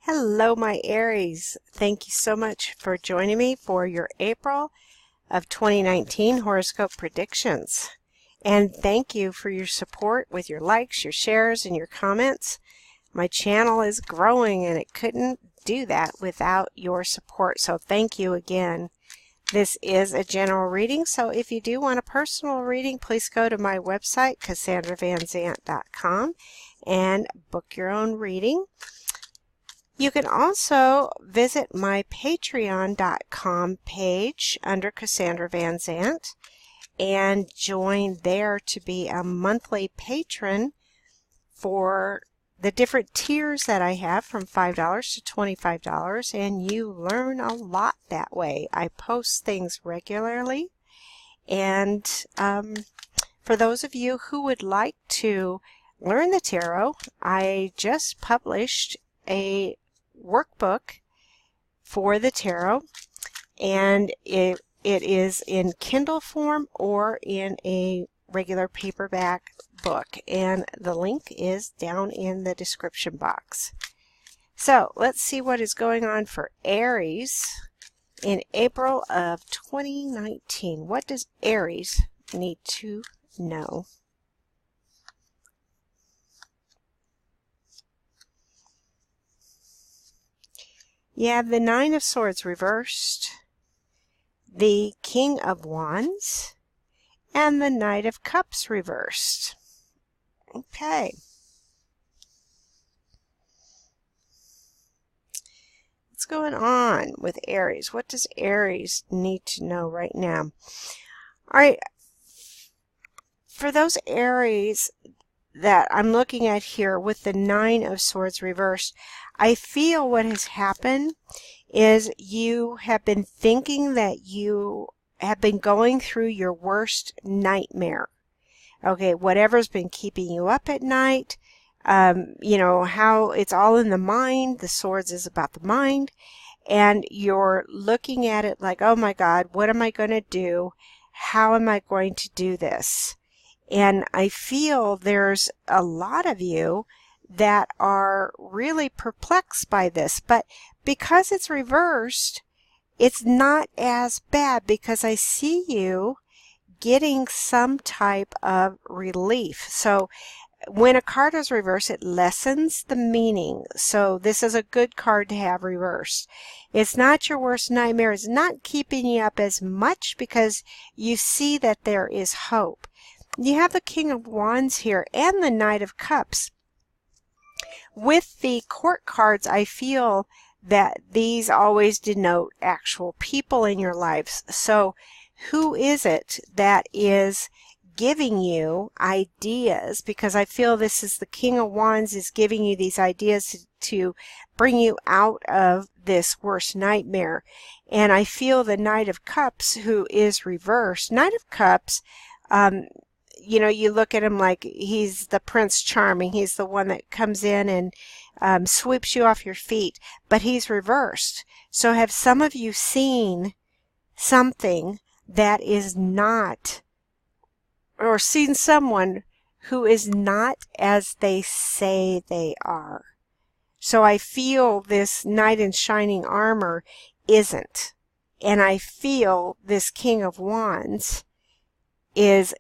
Hello, my Aries. Thank you so much for joining me for your April of 2019 horoscope predictions. And thank you for your support with your likes, your shares, and your comments. My channel is growing and it couldn't do that without your support. So thank you again. This is a general reading, so if you do want a personal reading, please go to my website, CassandraVanZant.com, and book your own reading. You can also visit my Patreon.com page under Cassandra Van Zant and join there to be a monthly patron for the different tiers that I have from $5 to $25, and you learn a lot that way. I post things regularly, and for those of you who would like to learn the tarot, I just published a workbook for the tarot, and it is in Kindle form or in a regular paperback book, and the link is down in the description box. So let's see what is going on for Aries in April of 2019. What does Aries need to know? You have the Nine of Swords reversed, the King of Wands, and the Knight of Cups reversed. Okay. What's going on with Aries? What does Aries need to know right now? All right. For those Aries that I'm looking at here with the Nine of Swords reversed, I feel what has happened is you have been thinking that you have been going through your worst nightmare. Okay, whatever's been keeping you up at night, you know, how it's all in the mind. The Swords is about the mind, and you're looking at it like, oh my God, what am I going to do? How am I going to do this? And I feel there's a lot of you that are really perplexed by this, but because it's reversed, it's not as bad, because I see you getting some type of relief. So when a card is reversed, it lessens the meaning. So this is a good card to have reversed. It's not your worst nightmare. It's not keeping you up as much because you see that there is hope. You have the King of Wands here and the Knight of Cups. With the court cards, I feel that these always denote actual people in your lives. So who is it that is giving you ideas? Because I feel this is the King of Wands is giving you these ideas to bring you out of this worst nightmare. And I feel the Knight of Cups, who is reversed. Knight of Cups, you know, you look at him like he's the Prince Charming. He's the one that comes in and sweeps you off your feet, but he's reversed. So have some of you seen something that is not, or seen someone who is not as they say they are? So I feel this knight in shining armor isn't. And I feel this King of Wands is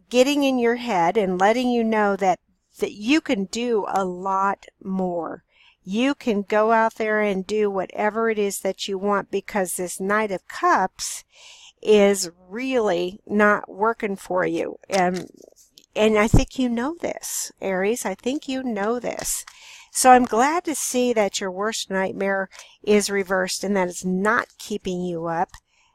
getting in your head and letting you know that you can do a lot more. You can go out there and do whatever it is that you want, because this Knight of Cups is really not working for you. And I think you know this, Aries. I think you know this. So I'm glad to see that your worst nightmare is reversed and that it's not keeping you up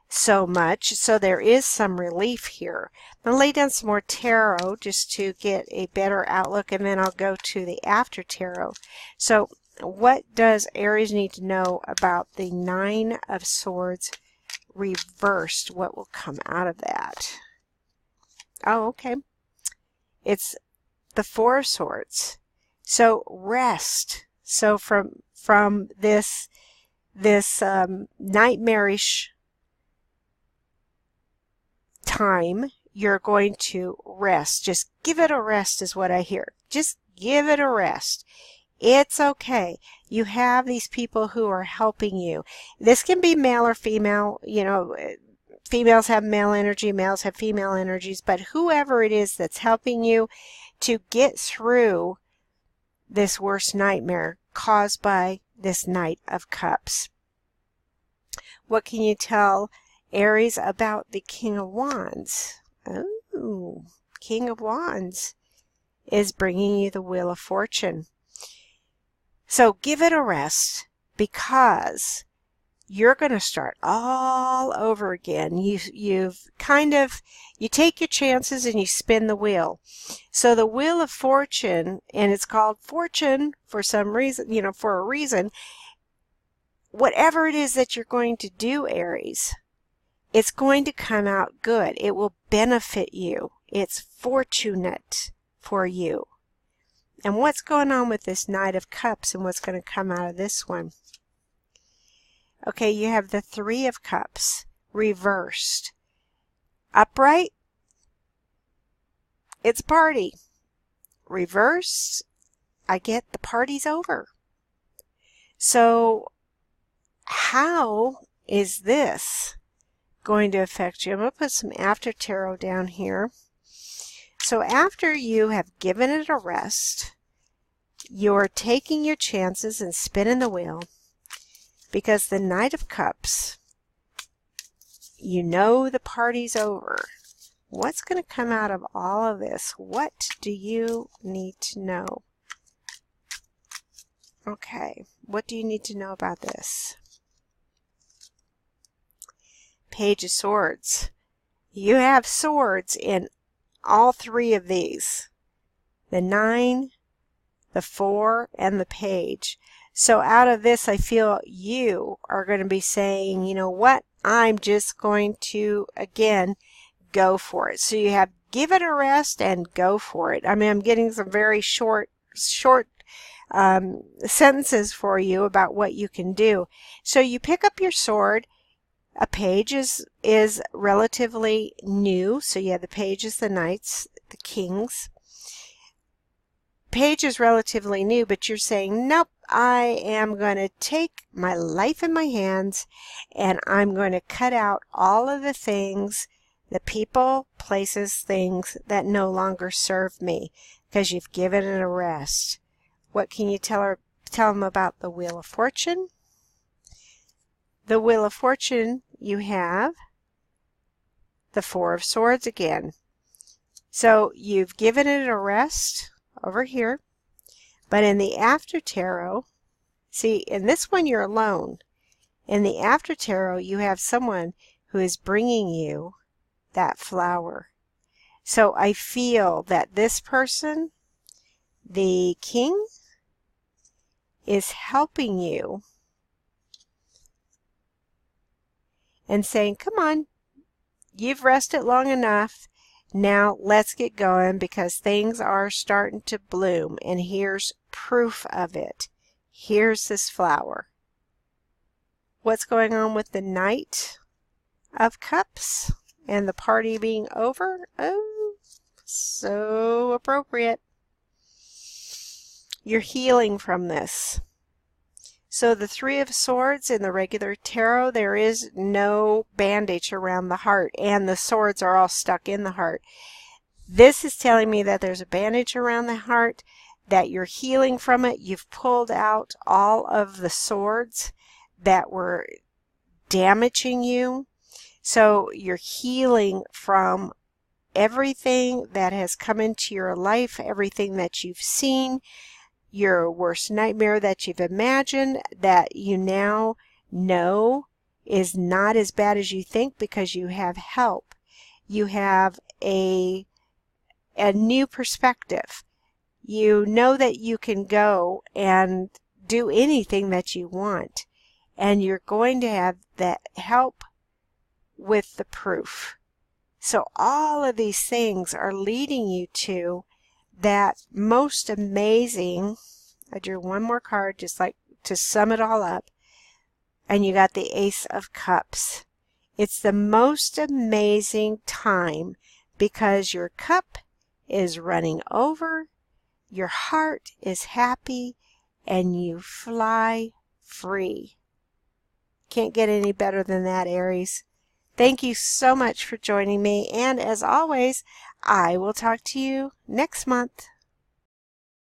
so much. So there is some relief here. I'm going to lay down some more tarot just to get a better outlook, and then I'll go to the after tarot. So what does Aries need to know about the Nine of Swords reversed? What will come out of that? Oh, okay. It's the Four of Swords. So rest. So from this nightmarish time, you're going to rest. Just give it a rest is what I hear. Just give it a rest. It's okay. You have these people who are helping you. This can be male or female. You know, females have male energy, males have female energies, but whoever it is that's helping you to get through this worst nightmare caused by this Knight of Cups. What can you tell Aries about the King of Wands? Oh, King of Wands is bringing you the Wheel of Fortune. So give it a rest, because you're going to start all over again. You take your chances and you spin the wheel. So the Wheel of Fortune, and it's called Fortune for some reason, you know, for a reason. Whatever it is that you're going to do, Aries, it's going to come out good. It will benefit you. It's fortunate for you. And what's going on with this Knight of Cups and what's going to come out of this one? Okay, you have the Three of Cups reversed. Upright, it's a party. Reversed, I get the party's over. So how is this going to affect you? I'm going to put some after tarot down here. So after you have given it a rest, you're taking your chances and spinning the wheel, because the Knight of Cups, you know the party's over. What's going to come out of all of this? What do you need to know? Okay, what do you need to know about this? Page of Swords. You have swords in all three of these. The 9, the 4, and the Page. So out of this, I feel you are going to be saying, you know what? I'm just going to, again, go for it. So you have give it a rest and go for it. I mean, I'm getting some very short sentences for you about what you can do. So you pick up your sword. A page is relatively new. So you have the pages, the knights, the kings. Page is relatively new, but you're saying, nope, I am going to take my life in my hands and I'm going to cut out all of the things, the people, places, things that no longer serve me, because you've given it a rest. What can you tell them about the Wheel of Fortune? The Wheel of Fortune, you have the Four of Swords again. So you've given it a rest over here. But in the after tarot, see, in this one you're alone. In the after tarot, you have someone who is bringing you that flower. So I feel that this person, the king, is helping you and saying, come on, you've rested long enough. Now let's get going, because things are starting to bloom, and here's proof of it. Here's this flower. What's going on with the Knight of Cups and the party being over? Oh, so appropriate. You're healing from this. So the Three of Swords in the regular tarot, there is no bandage around the heart, and the swords are all stuck in the heart. This is telling me that there's a bandage around the heart, that you're healing from it. You've pulled out all of the swords that were damaging you. So you're healing from everything that has come into your life, everything that you've seen, your worst nightmare that you've imagined, that you now know is not as bad as you think, because you have help. You have a new perspective. You know that you can go and do anything that you want, and you're going to have that help with the proof. So all of these things are leading you to that most amazing. I drew one more card just like to sum it all up, and you got the Ace of Cups. It's the most amazing time, because your cup is running over, your heart is happy, and you fly free. Can't get any better than that, Aries. Thank you so much for joining me, and as always, I will talk to you next month.